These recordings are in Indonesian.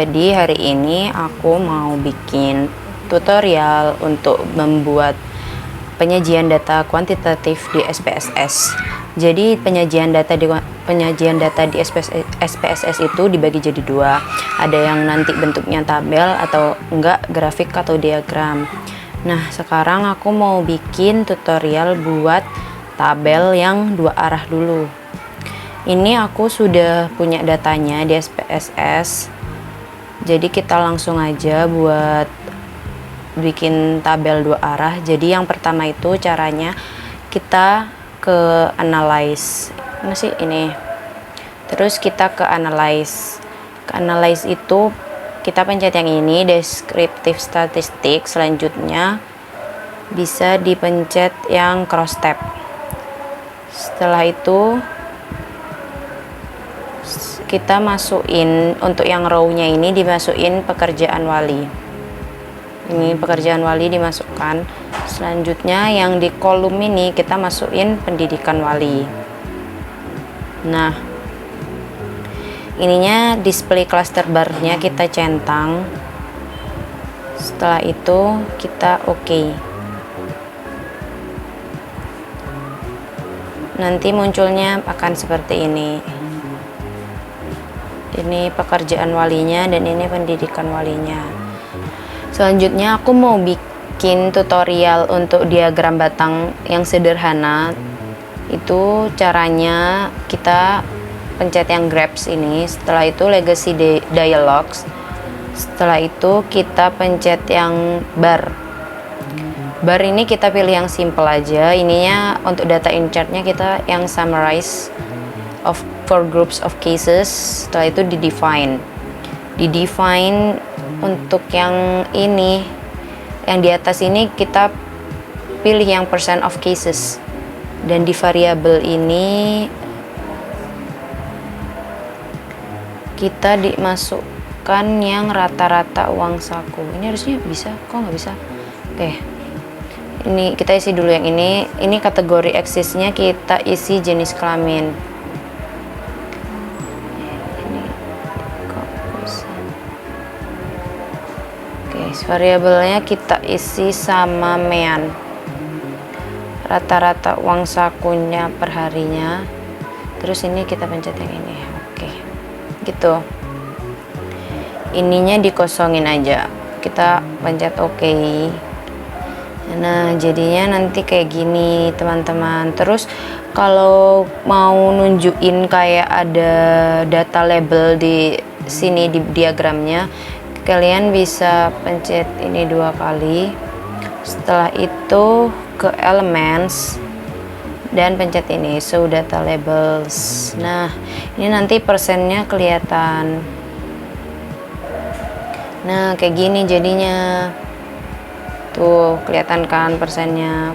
Jadi hari ini aku mau bikin tutorial untuk membuat penyajian data kuantitatif di SPSS. Jadi penyajian data di SPSS itu dibagi jadi dua. Ada yang nanti bentuknya tabel atau enggak grafik atau diagram. Nah, sekarang aku mau bikin tutorial buat tabel yang dua arah dulu. Ini aku sudah punya datanya di SPSS. Jadi kita langsung aja buat bikin tabel dua arah. Jadi yang pertama itu caranya kita ke analyze. Mana sih ini? Terus kita ke analyze. Ke analyze itu kita pencet yang ini, descriptive statistik. Selanjutnya bisa dipencet yang cross tab. Setelah itu kita masukin untuk yang row-nya ini, dimasukin pekerjaan wali. Ini pekerjaan wali dimasukkan. Selanjutnya yang di kolom ini kita masukin pendidikan wali. Nah, ininya display cluster bar-nya kita centang. Setelah itu kita oke. Nanti munculnya akan seperti ini. Ini pekerjaan walinya dan ini pendidikan walinya. Selanjutnya aku mau bikin tutorial untuk diagram batang yang sederhana. Itu caranya kita pencet yang grabs ini. Setelah itu legacy dialogs. Setelah itu kita pencet yang bar. Bar ini kita pilih yang simple aja. Ininya untuk data in-chartnya kita yang summarize of for groups of cases. Setelah itu di define untuk yang ini, yang di atas ini kita pilih yang percent of cases, dan di variabel ini kita dimasukkan yang rata-rata uang saku. Ini harusnya bisa, kok nggak bisa? Oke, ini kita isi dulu yang ini kategori eksisnya kita isi jenis kelamin. Variabelnya kita isi sama mean, rata-rata uang sakunya per harinya. Terus ini kita pencet yang ini. Oke, gitu. Ininya dikosongin aja, kita pencet oke. Nah, jadinya nanti kayak gini teman-teman. Terus kalau mau nunjukin kayak ada data label di sini di diagramnya, kalian bisa pencet ini 2 kali. Setelah itu ke elements dan pencet ini show data labels. Nah, ini nanti persennya kelihatan. Nah, kayak gini jadinya. Tuh, kelihatan kan persennya.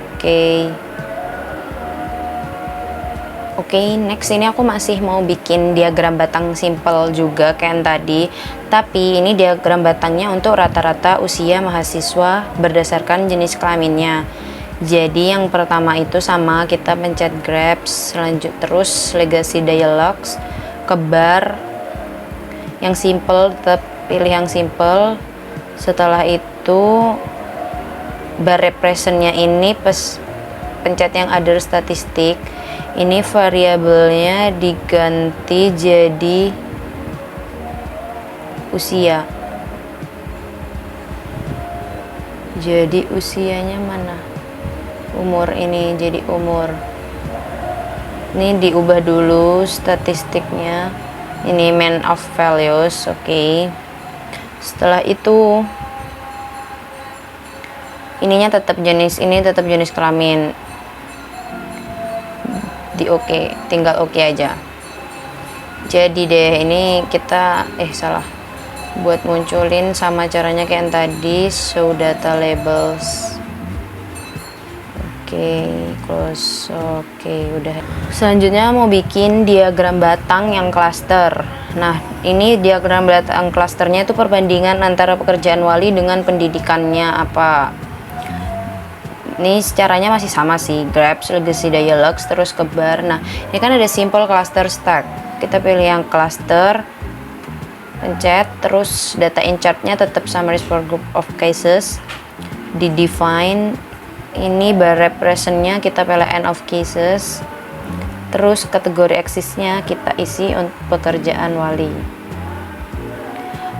Oke, next ini aku masih mau bikin diagram batang simple juga kayak yang tadi. Tapi ini diagram batangnya untuk rata-rata usia mahasiswa berdasarkan jenis kelaminnya. Jadi yang pertama itu sama, kita pencet grabs, lanjut terus legacy dialogs, ke bar. Yang simple tetap pilih yang simple. Setelah itu bar representnya ini pencet yang other statistik. Ini variabelnya diganti jadi usia. Jadi usianya mana? Umur, ini jadi umur. Ini diubah dulu statistiknya. Ini mean of values, oke. Setelah itu ininya tetap jenis, ini tetap jenis kelamin. Di oke, tinggal oke aja. Jadi deh, ini kita salah, buat munculin sama caranya kayak yang tadi, show data labels. Oke, close. Oke, udah. Selanjutnya mau bikin diagram batang yang cluster. Nah, ini diagram batang clusternya itu perbandingan antara pekerjaan wali dengan pendidikannya apa. Ini caranya masih sama sih, grabs, legacy dialogs, terus ke bar. Nah, ini kan ada simple cluster stack. Kita pilih yang cluster. pencet, terus data in chart-nya tetap summary for group of cases, di define. Ini bar represent-nya kita pilih end of cases, terus kategori axis-nya kita isi untuk pekerjaan wali.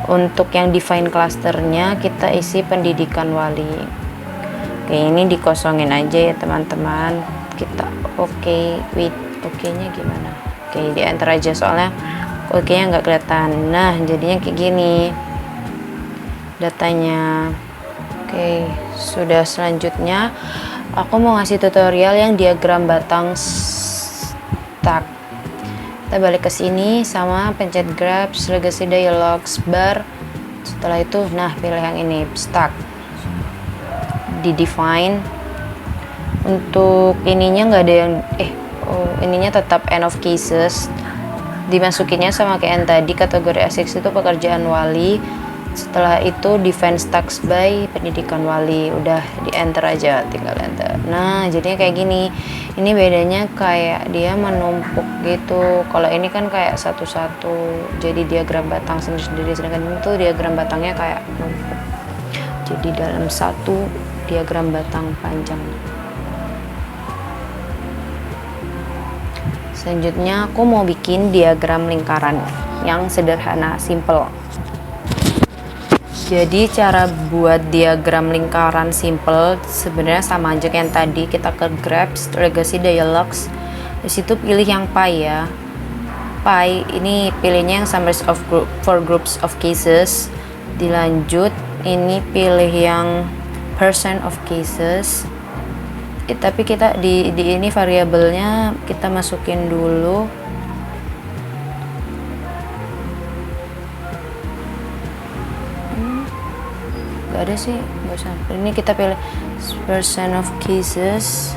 Untuk yang define cluster-nya kita isi pendidikan wali. Oke, ini dikosongin aja ya teman-teman. Kita oke-nya gimana? Oke, di enter aja soalnya oke-nya nggak kelihatan. Nah, jadinya kayak gini datanya. Oke, sudah. Selanjutnya aku mau ngasih tutorial yang diagram batang stack. Kita balik ke sini sama pencet grabs legacy dialogs bar. Setelah itu nah pilih yang ini stack, di define. Untuk ininya nggak ada yang ininya tetap end of cases, dimasukinnya sama kayak yang tadi, kategori axis itu pekerjaan wali. Setelah itu define stacks by pendidikan wali, udah di enter aja, tinggal enter. Nah jadinya kayak gini. Ini bedanya kayak dia menumpuk gitu. Kalau ini kan kayak satu-satu, jadi diagram batang sendiri-sendiri, sedangkan ini tuh diagram batangnya kayak numpuk, jadi dalam satu diagram batang panjang. Selanjutnya aku mau bikin diagram lingkaran yang sederhana, simple. Jadi cara buat diagram lingkaran simple sebenarnya sama aja kayak yang tadi. Kita ke grabs legacy dialogs, di situ pilih yang pie ya. Pie ini pilihnya yang summary of group for groups of cases. Dilanjut ini pilih yang percent of cases. Tapi kita di ini variabelnya kita masukin dulu gak ada sih, gak usah. Ini kita pilih percent of cases.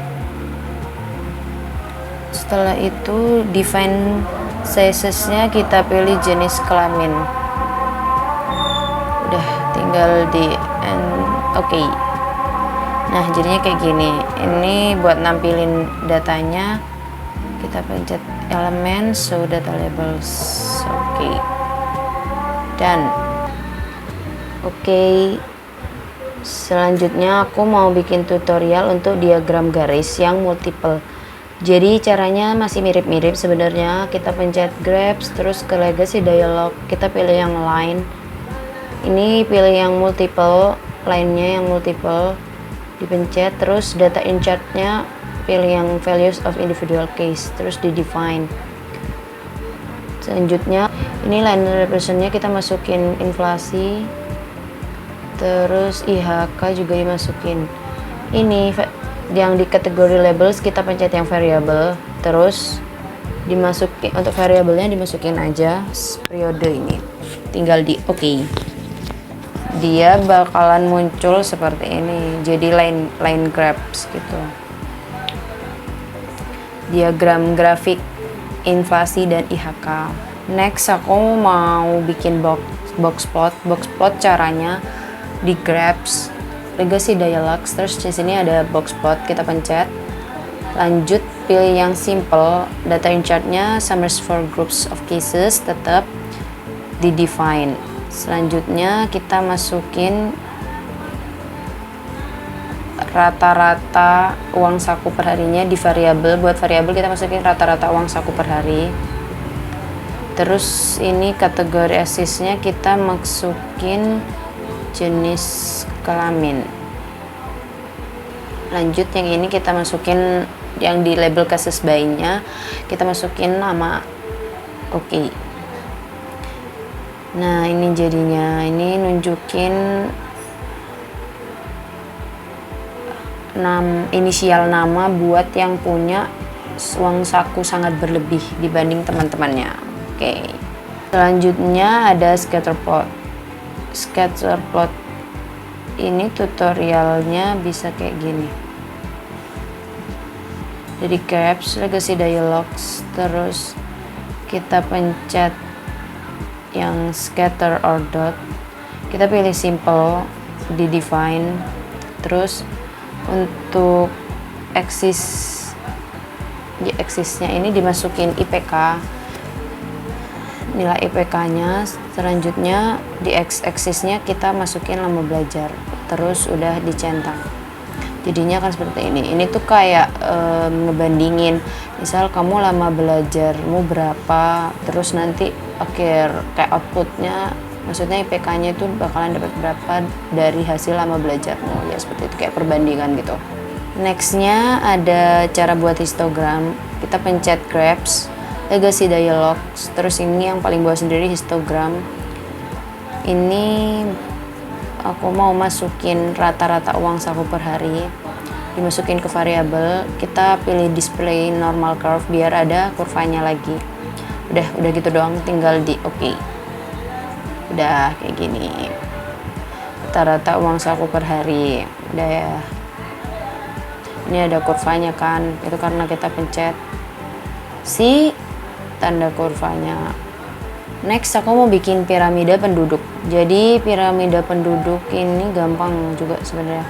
Setelah itu define sizesnya kita pilih jenis kelamin. Udah tinggal di oke. Nah jadinya kayak gini. Ini buat nampilin datanya kita pencet elemen show data labels. Oke. Dan oke. Selanjutnya aku mau bikin tutorial untuk diagram garis yang multiple. Jadi caranya masih mirip-mirip sebenarnya. Kita pencet grabs terus ke legacy dialog, kita pilih yang line. Ini pilih yang multiple, line-nya yang multiple. Dipencet terus data in chart-nya pilih yang values of individual case, terus di define. Selanjutnya ini line represent-nya kita masukin inflasi. Terus IHK juga dimasukin. Ini yang di kategori labels kita pencet yang variable, terus dimasukin untuk variabelnya dimasukin aja periode ini. Tinggal di oke. Dia bakalan muncul seperti ini. Jadi line grabs gitu. Diagram grafik inflasi dan IHK. Next aku mau bikin box plot. Box plot caranya di grabs legacy dialogs, terus di sini ada box plot, kita pencet. Lanjut pilih yang simple, data in chart-nya summary for groups of cases, tetap di define. Selanjutnya kita masukin rata-rata uang saku per harinya di variabel. Buat variabel kita masukin rata-rata uang saku per hari. Terus ini kategori axis-nya kita masukin jenis kelamin. Lanjut yang ini kita masukin yang di label cases by-nya, kita masukin nama. Oke. Nah ini jadinya, ini nunjukin inisial nama buat yang punya uang saku sangat berlebih dibanding teman-temannya. Oke. Selanjutnya ada scatter plot. Scatter plot ini tutorialnya bisa kayak gini. Jadi grabs legacy dialogs, terus kita pencet yang scatter or dot, kita pilih simple, di define. Terus untuk axisnya ini dimasukin IPK. nilai IPK-nya. Selanjutnya di x-axisnya kita masukin lama belajar, terus udah dicentang. Jadinya kan seperti ini. Ini tuh kayak ngebandingin, misal kamu lama belajarmu berapa, terus nanti akhir kayak outputnya, maksudnya IPK-nya itu bakalan dapat berapa dari hasil lama belajarmu, ya seperti itu, kayak perbandingan gitu. Nextnya ada cara buat histogram. Kita pencet grabs, legacy dialogs, terus ini yang paling bawah sendiri histogram. Ini aku mau masukin rata-rata uang saku per hari, dimasukin ke variabel. Kita pilih display normal curve biar ada kurvanya lagi. Udah gitu doang, tinggal di oke. Udah kayak gini, rata-rata uang saku per hari. Udah ya, ini ada kurvanya kan, itu karena kita pencet si tanda kurvanya. Next aku mau bikin piramida penduduk. Jadi piramida penduduk ini gampang juga sebenarnya.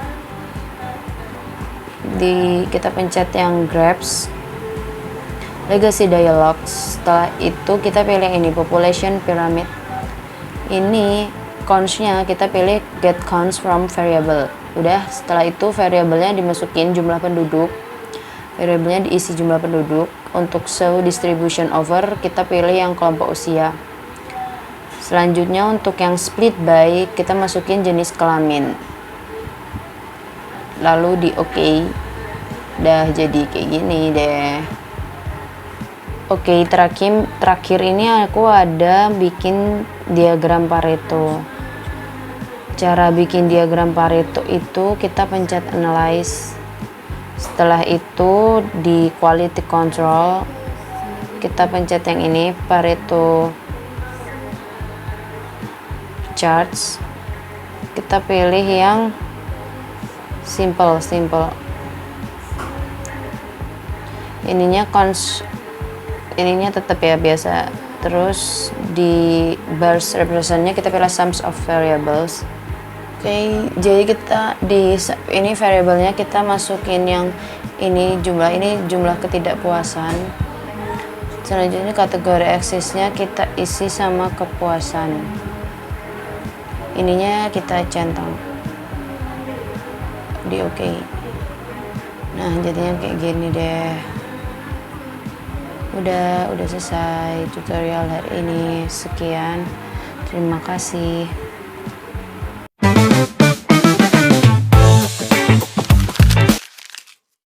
Kita pencet yang grabs, legacy dialogs. Setelah itu kita pilih ini population pyramid. Ini counts-nya kita pilih get counts from variable. Udah, setelah itu variabelnya dimasukin jumlah penduduk, variabelnya diisi jumlah penduduk. Untuk show distribution over kita pilih yang kelompok usia. Selanjutnya untuk yang split by kita masukin jenis kelamin, lalu di oke. Udah jadi kayak gini deh. Oke, terakhir ini aku ada bikin diagram Pareto. Cara bikin diagram Pareto itu kita pencet analyze. Setelah itu di quality control kita pencet yang ini Pareto charts. Kita pilih yang simple. Ininya tetap ya biasa. Terus di bars representnya kita pilih sums of variables. Oke, jadi kita di ini variabelnya kita masukin yang ini jumlah ketidakpuasan. Selanjutnya kategori aksesnya kita isi sama kepuasan. Ininya kita centang di oke. Nah, jadinya kayak gini deh. Udah selesai tutorial hari ini. Sekian, terima kasih.